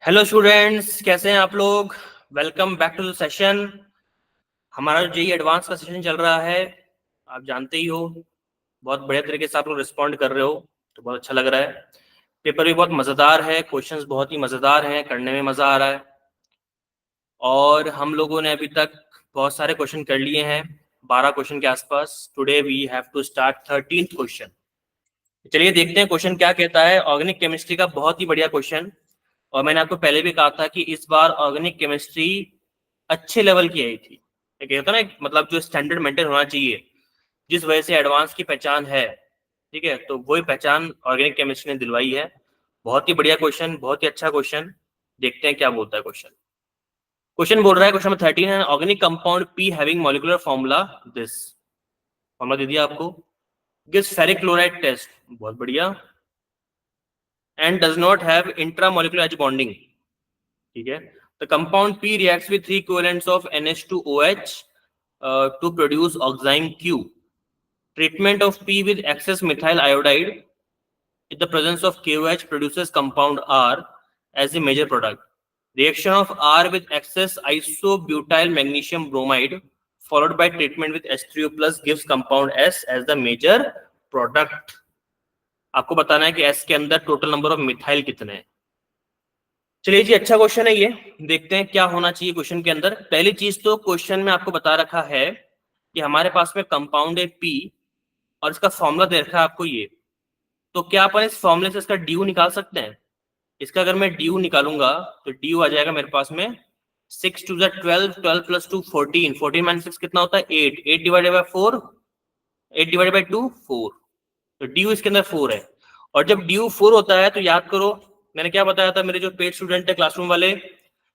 Hello students, कैसे हैं आप लोग। Welcome back to the session. हमारा जो जेईई एडवांस का सेशन चल रहा है, आप जानते ही हो। बहुत बढ़िया तरीके से आप लोग रिस्पॉन्ड कर रहे हो, तो बहुत अच्छा लग रहा है। पेपर भी बहुत मज़ेदार है, क्वेश्चंस बहुत ही मज़ेदार हैं, करने में मज़ा आ रहा है। और हम लोगों ने अभी तक बहुत सारे क्वेश्चन कर लिए हैं, 12 क्वेश्चन के आसपास। Today we have to start 13th question. चलिए देखते हैं क्वेश्चन क्या कहता है। ऑर्गेनिक केमिस्ट्री का बहुत ही बढ़िया क्वेश्चन, और मैंने आपको पहले भी कहा था कि इस बार ऑर्गेनिक केमिस्ट्री अच्छे लेवल की आई थी। ये कहता ना, मतलब जो स्टैंडर्ड मेंटेन होना चाहिए, जिस वजह से एडवांस की पहचान है, ठीक है, तो वही पहचान ऑर्गेनिक केमिस्ट्री ने दिलवाई है। बहुत ही बढ़िया क्वेश्चन, बहुत ही अच्छा क्वेश्चन। देखते हैं क्या बोलता है क्वेश्चन। क्वेश्चन बोल रहा है, क्वेश्चन नंबर 13 है, organic compound P having molecular formula this. Formula दे दिया आपको, गिव्स फेरिक क्लोराइड टेस्ट, बहुत बढ़िया, and does not have intramolecular H bonding, ठीक है। The compound P reacts with 3 covalents of NH2OH to produce oxime Q. Treatment of P with excess methyl iodide in the presence of KOH produces compound R as the major product. Reaction of R with excess isobutyl magnesium bromide followed by treatment with H3O plus gives compound S as the major product. आपको बताना है कि S के अंदर total number of methyl कितने हैं। चलिए जी, अच्छा क्वेश्चन है ये। देखते हैं क्या होना चाहिए क्वेश्चन के अंदर। पहली चीज तो क्वेश्चन में आपको बता रखा है कि हमारे पास में कंपाउंड है पी, और इसका फॉर्मूला दे रखा है आपको ये। तो क्या अपन इस फॉर्मूले से इसका ड्यू निकाल सकते हैं? इसका अगर मैं ड्यू निकालूंगा तो ड्यू आ जाएगा मेरे पास में 6 2 12, 12 प्लस 2 14, 14 माइनस 6 कितना होता है 8, 8 डिवाइडेड बाय 4, 8 डिवाइडेड बाय 2 4। तो ड्यू इसके अंदर 4 है। और जब ड्यू 4 होता है तो याद करो, मैंने क्या बताया था, मेरे जो पेड स्टूडेंट है क्लासरूम वाले,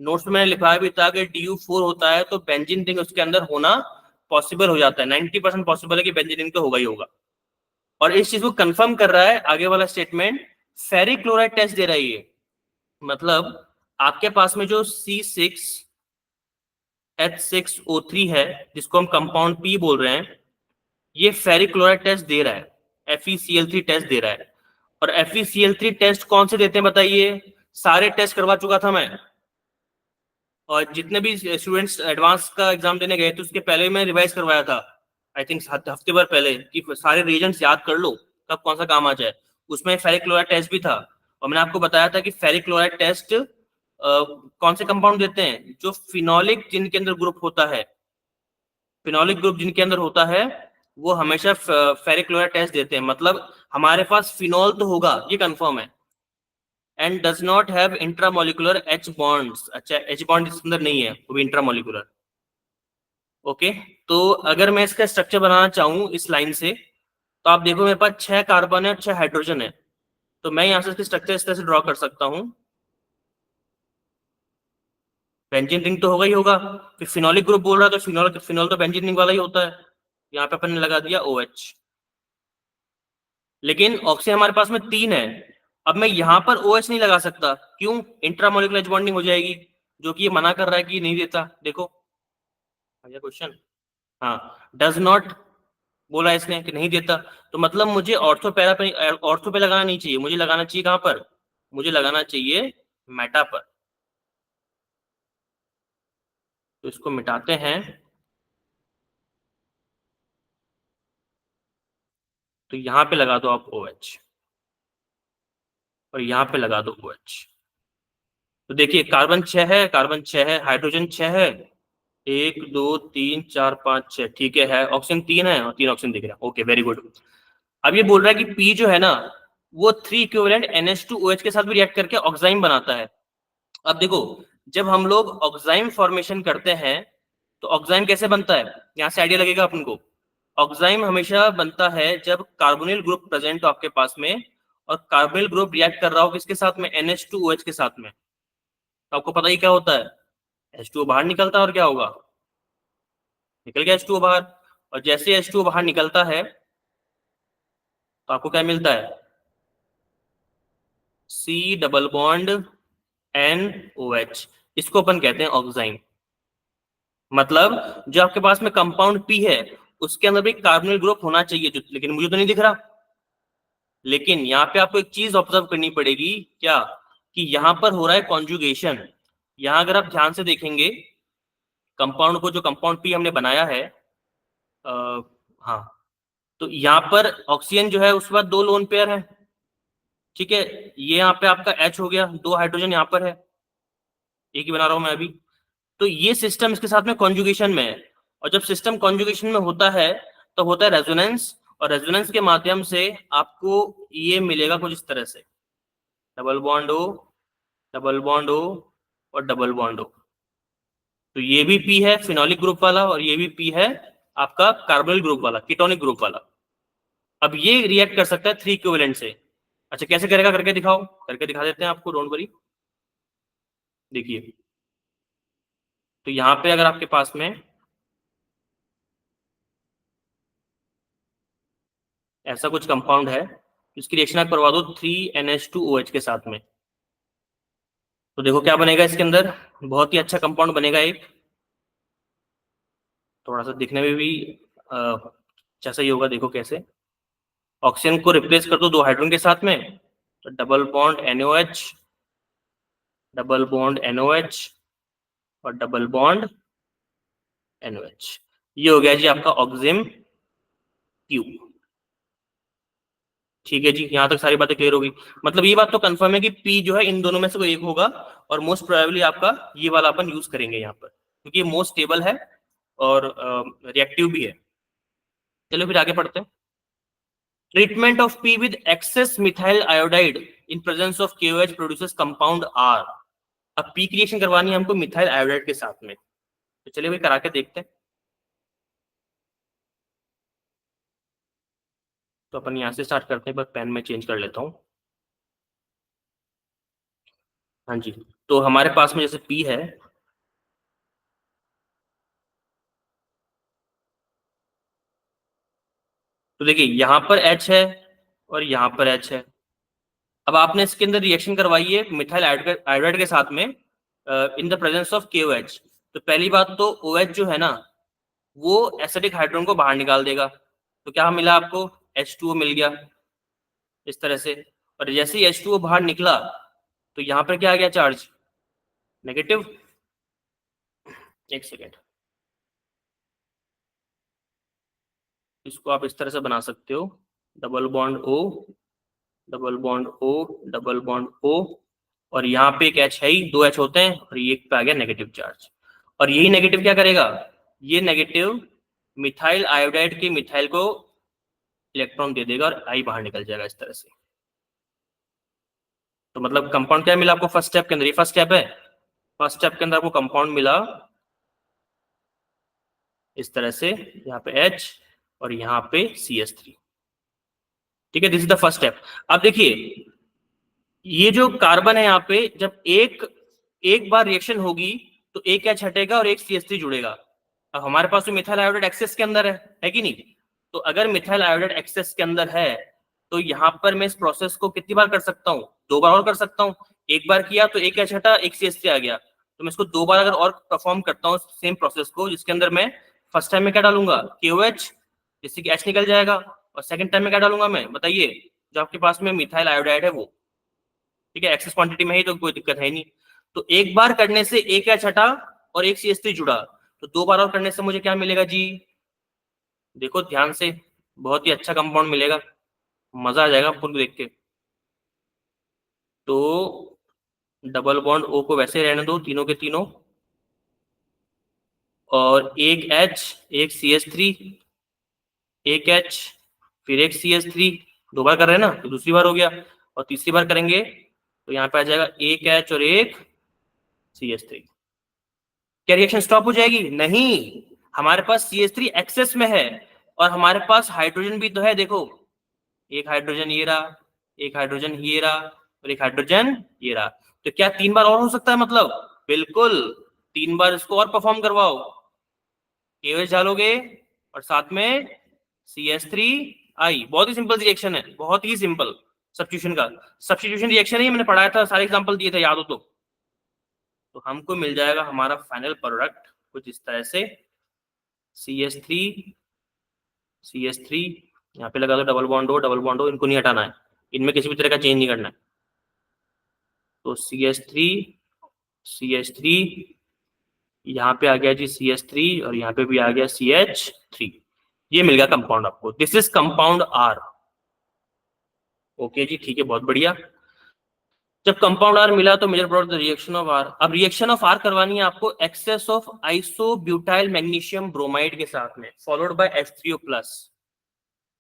नोट्स में मैंने लिखा भी था कि ड्यू 4 होता है तो बेंजीन रिंग उसके अंदर होना पॉसिबल हो जाता है। 90% पॉसिबल है कि बेंजीन रिंग तो होगा ही होगा। और इस चीज को कंफर्म कर रहा है आगे वाला स्टेटमेंट, फेरिक क्लोराइड टेस्ट दे रहा है ये। मतलब आपके पास में जो C6H6O3 है, जिसको हम कंपाउंड पी बोल रहे हैं, ये फेरिक क्लोराइड टेस्ट दे रहा है, FeCl3 टेस्ट दे रहा है। और FeCl3 टेस्ट कौन से देते हैं बताइए? सारे टेस्ट करवा चुका था मैं, और जितने भी स्टूडेंट्स एडवांस का एग्जाम देने गए थे उसके पहले मैं रिवाइज करवाया था, आई थिंक हफ्ते भर पहले, कि सारे रीजन्स याद कर लो कब कौन सा काम आ जाए। उसमें फेरिक क्लोराइड टेस्ट भी था, और मैंने आपको बताया था कि फेरिक क्लोराइड टेस्ट कौन से कंपाउंड देते हैं? जो फिनोलिक जिनके अंदर ग्रुप होता है, फिनोलिक ग्रुप जिनके अंदर होता है, वो हमेशा फेरिक क्लोराइड टेस्ट देते हैं। मतलब हमारे पास फिनोल तो होगा, ये कंफर्म है। And does not have intramolecular H bonds, अच्छा एच बॉन्ड इसके अंदर नहीं है, वो भी इंट्रामोलिकुलर। ओके, तो अगर मैं इसका स्ट्रक्चर बनाना चाहूँ इस लाइन से, तो आप देखो मेरे पास 6 कार्बन है और 6 हाइड्रोजन है। तो मैं यहाँ से इसकी स्ट्रक्चर इस तरह से ड्रॉ कर सकता हूँ। बेंजीन रिंग तो होगा ही होगा, फिर फिनोलिक ग्रुप बोल रहा है तो फिनोल फिनोल तो बेंजीन रिंग वाला ही होता है। यहाँ पे अपन ने लगा दिया OH। लेकिन ऑक्सीजन हमारे पास में 3 है। अब मैं यहाँ पर OH नहीं लगा सकता, क्यों? इंट्रामोलिकुलर एच बॉन्डिंग हो जाएगी, जो कि ये मना कर रहा है कि नहीं देता। देखो क्वेश्चन, हाँ, डज नॉट बोला इसने कि नहीं देता। तो मतलब मुझे ऑर्थो पैरा पे, ऑर्थो पे लगाना नहीं चाहिए, मुझे लगाना चाहिए कहाँ पर? मुझे लगाना चाहिए मेटा पर। तो इसको मिटाते हैं, तो यहाँ पे लगा दो आप OH, और यहाँ पे लगा दो OH। तो देखिए कार्बन 6 है, कार्बन 6 है, हाइड्रोजन 6 है, 1 2 3 4 5 6, ठीक है। ऑक्सीजन 3 है और 3 ऑक्सीजन दिख रहा है। Okay, very good. अब ये बोल रहा है कि P जो है ना, वो 3 इक्विवेलेंट NH2OH के साथ भी रिएक्ट करके ऑक्साइम बनाता है। अब देखो, जब हम लोग ऑक्साइम फॉर्मेशन करते हैं तो ऑक्साइम कैसे बनता है, यहाँ से आइडिया लगेगा अपन को। ऑक्साइम हमेशा बनता है जब कार्बोनिल ग्रुप प्रेजेंट हो आपके पास में, और कार्बोनिल ग्रुप रिएक्ट कर रहा हो किसके साथ में? NH2OH के साथ में। तो आपको पता ही क्या होता है, H2O बाहर निकलता है, और क्या होगा? निकल गया H2O बाहर। और जैसे H2O बाहर निकलता है तो आपको क्या मिलता है? C double bond NOH। इसको अपन कहते हैं ऑक्साइम। मतलब जो आपके पास में कंपाउंड P है, उसके अंदर भी कार्बोनिल ग्रुप होना चाहिए, जो लेकिन मुझे तो नहीं दिख रहा। लेकिन यहाँ पे आपको एक चीज ऑब्जर्व करनी पड़ेगी, क्या? कि यहाँ पर हो रहा है कॉन्जुगेशन। यहाँ अगर आप ध्यान से देखेंगे कंपाउंड को, जो कंपाउंड पी हमने बनाया है, हाँ, तो यहाँ पर ऑक्सीजन जो है उसके बाद 2 लोन पेयर है, ठीक है। ये यहाँ पे आपका H हो गया, 2 हाइड्रोजन यहाँ पर है, एक ही बना रहा हूं मैं अभी। तो ये सिस्टम इसके साथ में कॉन्जुगेशन में है, और जब सिस्टम कॉन्जुगेशन में होता है तो होता है रेजोनेंस, और रेजोनेंस के माध्यम से आपको ये मिलेगा कुछ इस तरह से, double bond O, double bond O और डबल बॉन्ड O। तो ये भी पी है फिनोलिक ग्रुप वाला, और ये भी पी है आपका कार्बोनिल ग्रुप वाला, कीटोनिक ग्रुप वाला। अब ये रिएक्ट कर सकता है 3 इक्विवेलेंट से। अच्छा, कैसे करेगा करके दिखाओ, करके दिखा देते हैं आपको, डोंट वरी। देखिए, तो यहाँ पे अगर आपके पास में ऐसा कुछ कंपाउंड है, इसकी रिएक्शन आप करवा दो 3NH2OH के साथ में, तो देखो क्या बनेगा इसके अंदर। बहुत ही अच्छा कंपाउंड बनेगा एक, थोड़ा सा दिखने में भी अच्छा सा ही होगा। देखो कैसे, ऑक्सीजन को रिप्लेस कर दो 2 हाइड्रोजन के साथ में, तो double bond NOH, double bond NOH और डबल बॉन्ड NOH। ये हो गया जी आपका ऑक्सिम क्यू। ठीक है जी, यहाँ तक सारी बातें क्लियर होगी। मतलब ये बात तो कंफर्म है कि पी जो है इन दोनों में से कोई एक होगा, और मोस्ट प्रोबेबली आपका ये वाला अपन यूज करेंगे यहाँ पर, क्योंकि ये मोस्ट स्टेबल है और रिएक्टिव भी है। चलो फिर आगे पढ़ते हैं। Treatment of P with excess methyl iodide in presence of KOH produces compound R। अब पी क्रिएशन करवानी है हमको मिथाइल आयोडाइड के साथ में, तो चलिए भाई करा के देखते हैं। तो अपन यहाँ से स्टार्ट करते हैं, बस पेन में चेंज कर लेता हूँ। हाँ जी, तो हमारे पास में जैसे पी है, तो देखिए यहाँ पर H है और यहाँ पर H है। अब आपने इसके अंदर रिएक्शन करवाई है मिथाइल आयोडाइड के साथ में in the presence of KOH। तो पहली बात तो OH जो है ना, वो एसिडिक हाइड्रोजन को बाहर निकाल देगा। तो क्या मिला आपको, H2O मिल गया इस तरह से। और जैसे ही H2O बाहर निकला तो यहाँ पर क्या आ गया, चार्ज नेगेटिव। एक सेकेंड, इसको आप इस तरह से बना सकते हो, double bond O, double bond O, double bond O, और यहाँ पे एक H है ही, 2 H होते हैं, और ये पे आ गया नेगेटिव चार्ज। और यही नेगेटिव क्या करेगा, ये नेगेटिव मिथाइल आयोडाइड के मिथाइल को इलेक्ट्रॉन दे देगा और आई बाहर निकल जाएगा इस तरह से। तो मतलब कंपाउंड क्या मिला आपको फर्स्ट स्टेप के अंदर, ये फर्स्ट स्टेप है, फर्स्ट स्टेप के अंदर आपको कंपाउंड मिला इस तरह से, यहाँ पे H और यहाँ पे CH3। ठीक है, this is the first step. अब देखिए ये जो कार्बन है यहाँ पे, जब एक बार रिएक्शन होगी तो एक H हटेगा और एक CH3 जुड़ेगा। अब हमारे पास तो मिथाइल आयोडाइड एक्सेस के अंदर है कि नहीं। तो अगर मिथाइल आयोडाइड एक्सेस के अंदर है तो यहाँ पर मैं इस प्रोसेस को कितनी बार कर सकता हूँ, 2 बार और कर सकता हूँ। एक बार किया तो एक H हटा, एक CH3 आ गया, तो मैं इसको 2 बार अगर और परफॉर्म करता हूँ सेम प्रोसेस को, जिसके अंदर मैं फर्स्ट टाइम में क्या डालूंगा, KOH, जिससे कि H निकल जाएगा, और सेकंड टाइम में क्या डालूंगा मैं, बताइए, जो आपके पास में मिथाइल आयोडाइड है वो। ठीक है, एक्सेस क्वांटिटी में ही, तो कोई दिक्कत है नहीं। तो एक बार करने से एक H हटा और एक CH3 जुड़ा, तो 2 बार और करने से मुझे क्या मिलेगा जी, देखो ध्यान से, बहुत ही अच्छा कंपाउंड मिलेगा, मजा आ जाएगा आपको देख के। तो डबल बॉन्ड O को वैसे रहने दो, तीनों के तीनों, और एक H, एक CH3, एक H, फिर एक CH3, 2 बार कर रहे हैं ना, तो दूसरी बार हो गया, और तीसरी बार करेंगे तो यहाँ पे आ जाएगा एक H और एक CH3। क्या रिएक्शन स्टॉप हो जाएगी, नहीं, हमारे पास CH3 एक्सेस में है, और हमारे पास हाइड्रोजन भी तो है, देखो एक हाइड्रोजन ये रहा, एक हाइड्रोजन ये रहा, और एक हाइड्रोजन ये रहा। तो क्या 3 बार और हो सकता है, मतलब बिल्कुल 3 बार इसको और परफॉर्म करवाओ, KOH डालोगे और साथ में CH3I। बहुत ही सिंपल रिएक्शन है, बहुत ही सिंपल, सब्स्टिट्यूशन का सब्स्टिट्यूशन रिएक्शन ही मैंने पढ़ाया था, सारे एग्जांपल दिए थे, याद हो तो हमको मिल जाएगा हमारा फाइनल प्रोडक्ट कुछ इस तरह से, CH3, CH3, यहाँ पे लगा दो double bond O, double bond O, इनको नहीं हटाना है, इनमें किसी भी तरह का चेंज नहीं करना है। तो CH3 यहाँ पे आ गया जी CH3 और यहाँ पे भी आ गया CH3। ये मिल गया कंपाउंड आपको। This is compound R। Okay जी, ठीक है, बहुत बढ़िया। जब कंपाउंड R मिला तो major product the reaction of R। अब रिएक्शन ऑफ R करवानी है आपको excess of isobutyl magnesium bromide के साथ में, फॉलोड बाय H3O+।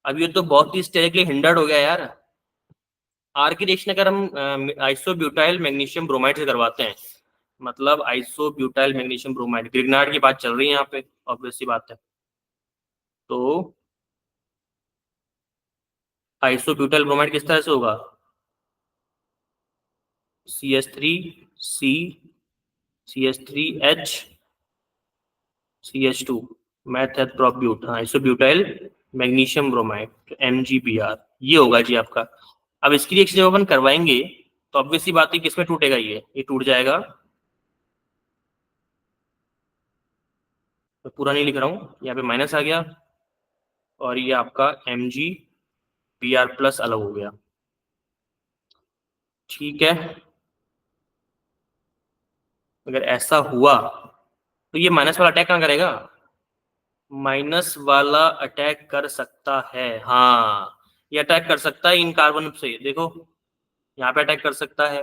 अब ये तो बहुत ही स्टेरिकली हिंडर्ड हो गया यार। R की रिएक्शन अगर हम आइसोब्यूटाइल मैग्नीशियम ब्रोमाइड से करवाते हैं, मतलब आइसोब्यूटाइल मैग्नीशियम ब्रोमाइड, ग्रिग्नार्ड की बात चल रही है यहाँ पे, ऑब्वियस सी बात है। तो आइसोब्यूटाइल ब्रोमाइड किस तरह से होगा? CH3C CH3H CH2 मैथ प्रोब्यूट, आइसोब्यूटाइल मैग्नीशियम ब्रोमाइड MgBr, ये होगा जी आपका। अब इसकी रिएक्शन जब अपन करवाएंगे तो ऑब्वियस सी बात है किसमें टूटेगा, ये टूट जाएगा। मैं पूरा नहीं लिख रहा हूँ, यहाँ पे माइनस आ गया और ये आपका MgBr+ अलग हो गया। ठीक है, अगर ऐसा हुआ तो ये माइनस वाला अटैक कहाँ करेगा? माइनस वाला अटैक कर सकता है, हाँ, ये अटैक कर सकता है इन कार्बन से। देखो यहाँ पे अटैक कर सकता है,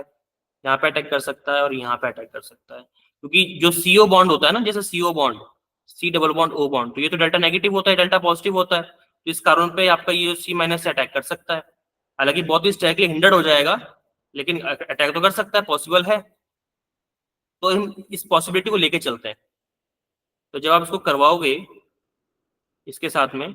यहाँ पे अटैक कर सकता है और यहाँ पे अटैक कर सकता है, क्योंकि जो CO बॉन्ड होता है ना, जैसे CO bond, C double bond O bond, तो ये तो डेल्टा नेगेटिव होता है, डेल्टा पॉजिटिव होता है, तो इस कार्बन पे आपका ये C- से अटैक कर सकता है। हालांकि बहुत ही स्ट्राइकली हिंडर्ड हो जाएगा, लेकिन अटैक तो कर सकता है, पॉसिबल है। तो हम इस पॉसिबिलिटी को लेके चलते हैं। तो जब आप इसको करवाओगे इसके साथ में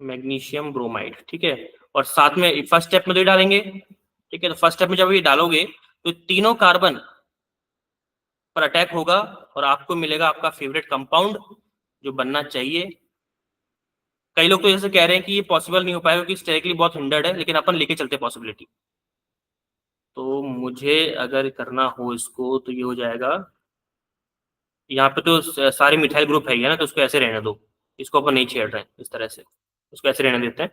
मैग्नीशियम ब्रोमाइड, ठीक है, और साथ में फर्स्ट स्टेप में तो ये डालेंगे, ठीक है, तो फर्स्ट स्टेप में जब ये डालोगे तो तीनों कार्बन पर अटैक होगा और आपको मिलेगा आपका फेवरेट कंपाउंड जो बनना चाहिए। कई लोग तो जैसे कह रहे हैं कि ये पॉसिबल नहीं हो पाएगा क्योंकि स्टेरिकली बहुत हिंडर्ड है, लेकिन अपन लेके चलते पॉसिबिलिटी। तो मुझे अगर करना हो इसको तो ये हो जाएगा, यहाँ पे तो सारे मिथाइल ग्रुप है ना, तो उसको ऐसे रहने दो, इसको अपन नहीं छेड़ रहे हैं इस तरह से, उसको ऐसे रहने देते हैं।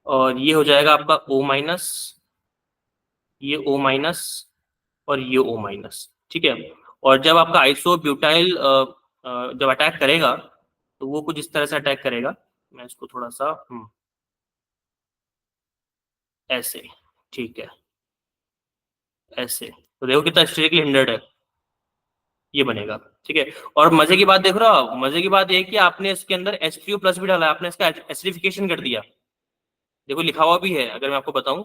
और ये हो जाएगा आपका O-, ये O- और ये O-, ठीक है। और जब आपका आइसोब्यूटाइल जब अटैक करेगा तो वो कुछ इस तरह से अटैक करेगा। मैं इसको थोड़ा सा ऐसे, ठीक है, ऐसे, तो देखो कितना स्ट्रिक्टली हिंडर्ड है, ये बनेगा, ठीक है। और मजे की बात देख रहे हो आप, मजे की बात ये कि आपने इसके अंदर H3O+ भी डाला है, आपने इसका एसिडिफिकेशन कर दिया। देखो लिखा हुआ भी है, अगर मैं आपको बताऊं,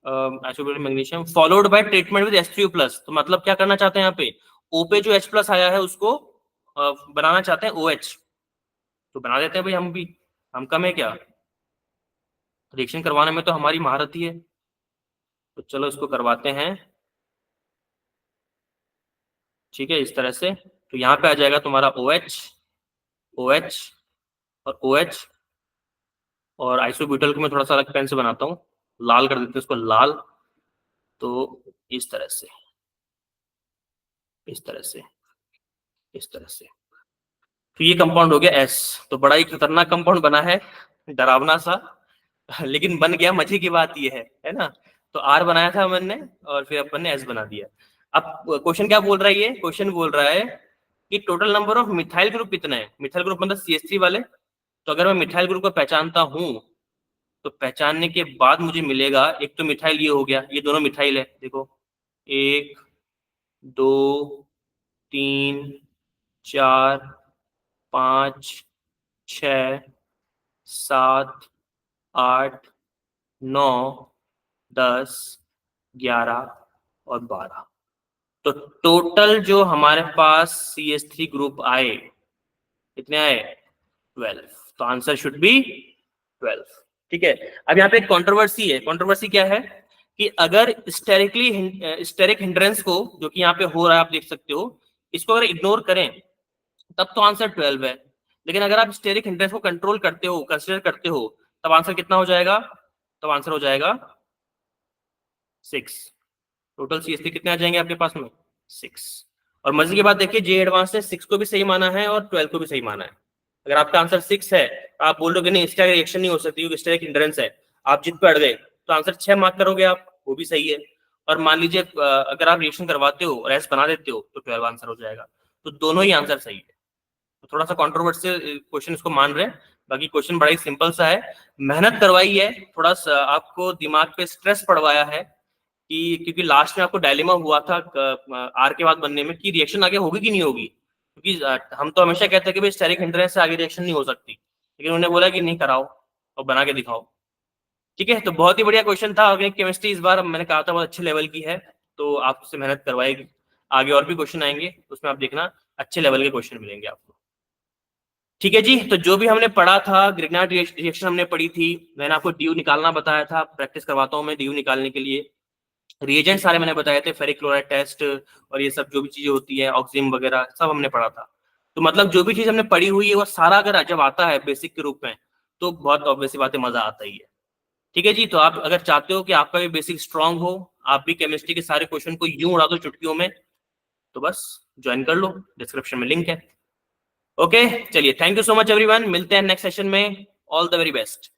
magnesium followed by treatment with H3O+। तो मतलब क्या करना चाहते हैं यहाँ पे, O पे जो H+ आया है उसको बनाना चाहते हैं OH, तो बना देते हैं भाई हम भी, हम कम है क्या, रिएक्शन करवाने में तो हमारी महारत ही है। तो चलो इसको करवाते हैं, ठीक है, इस तरह से। तो यहाँ पे आ जाएगा तुम्हारा OH, OH और OH, और आइसोब्यूटल को मैं थोड़ा सा अलग पेन से बनाता हूँ, लाल कर देते हैं इसको, लाल। तो इस तरह से, इस तरह से, इस तरह से, तो ये कंपाउंड हो गया S। तो बड़ा ही खतरनाक कंपाउंड बना है, डरावना सा, लेकिन बन गया। मजे की बात ये है ना। तो R बनाया था अपन ने और फिर अपन ने S बना दिया। अब क्वेश्चन क्या बोल रहा है, ये क्वेश्चन बोल रहा है कि total number of methyl group कितना है। मिथाइल ग्रुप मतलब CH3 वाले। तो अगर मैं मिथाइल ग्रुप को पहचानता हूं तो पहचानने के बाद मुझे मिलेगा, एक तो मिथाइल ये हो गया, ये दोनों मिथाइल है, देखो 1 2 3 4 5 6 7 8 9 10 11 और 12। तो टोटल जो हमारे पास CH3 ग्रुप आए, कितने आए? 12। तो आंसर शुड बी 12, ठीक है। अब यहाँ पे एक कंट्रोवर्सी है। कंट्रोवर्सी क्या है कि अगर स्टेरिक हिंड्रेंस को, जो कि यहाँ पे हो रहा है आप देख सकते हो, इसको अगर इग्नोर करें तब तो आंसर 12 है। लेकिन अगर आप स्टेरिक हिंड्रेंस को कंट्रोल करते हो, कंसिडर करते हो, तब आंसर कितना हो जाएगा? तब आंसर हो जाएगा 6। टोटल CH3 कितने आ जाएंगे आपके पास में? 6। और मजे की बात देखिए, जे एडवांस ने 6 को भी सही माना है और 12 को भी सही माना है। अगर आपका आंसर 6 है, आप बोल रहे हो कि नहीं, इसका रिएक्शन नहीं हो सकती क्योंकि स्टेरिक हिंड्रेंस है। आप जिद पे अड़ गए तो आंसर 6 मार्क करोगे आप, वो भी सही है। और मान लीजिए अगर आप रिएक्शन करवाते हो और एस बना देते हो तो 12 आंसर हो जाएगा। तो दोनों ही आंसर सही है। तो थोड़ा सा कंट्रोवर्शियल क्वेश्चन इसको मान रहे हैं, बाकी क्वेश्चन बड़ा ही सिंपल सा है। मेहनत करवाई है, थोड़ा सा आपको दिमाग पे स्ट्रेस पड़वाया है कि क्योंकि लास्ट में आपको डायलेमा हुआ था आर के बाद बनने में कि रिएक्शन आगे होगी कि नहीं होगी, क्योंकि हम तो हमेशा कहते हैं कि भाई स्टेरिक हिंड्रेंस से आगे रिएक्शन नहीं हो सकती, लेकिन उन्होंने बोला कि नहीं कराओ और बना के दिखाओ। ठीक है, तो बहुत ही बढ़िया क्वेश्चन था। ऑर्गेनिक केमिस्ट्री इस बार मैंने कहा था बहुत अच्छे लेवल की है, तो आपसे मेहनत करवाएगी। आगे और भी क्वेश्चन आएंगे, उसमें आप देखना अच्छे लेवल के क्वेश्चन मिलेंगे आपको। ठीक है जी, तो जो भी हमने पढ़ा था, ग्रिग्नार्ड रिएक्शन हमने पढ़ी थी, मैंने आपको ड्यू निकालना बताया था, प्रैक्टिस करवाता हूँ मैं ड्यू निकालने के लिए। रिएजेंट सारे मैंने बताए थे, फेरिक क्लोराइड टेस्ट और ये सब जो भी चीजें होती है, ऑक्सीजन वगैरह सब हमने पढ़ा था। तो मतलब जो भी चीज हमने पढ़ी हुई है वो सारा अगर जब आता है बेसिक के रूप में तो बहुत ऑब्वियस बात है, मजा आता ही है। ठीक है जी, तो आप अगर चाहते हो कि आपका भी बेसिक स्ट्रांग हो, आप भी केमिस्ट्री के सारे क्वेश्चन को यूं उड़ा दो चुटकियों में, तो बस ज्वाइन कर लो, डिस्क्रिप्शन में लिंक है। ओके, चलिए, thank you so much everyone, मिलते हैं नेक्स्ट सेशन में। All the very best.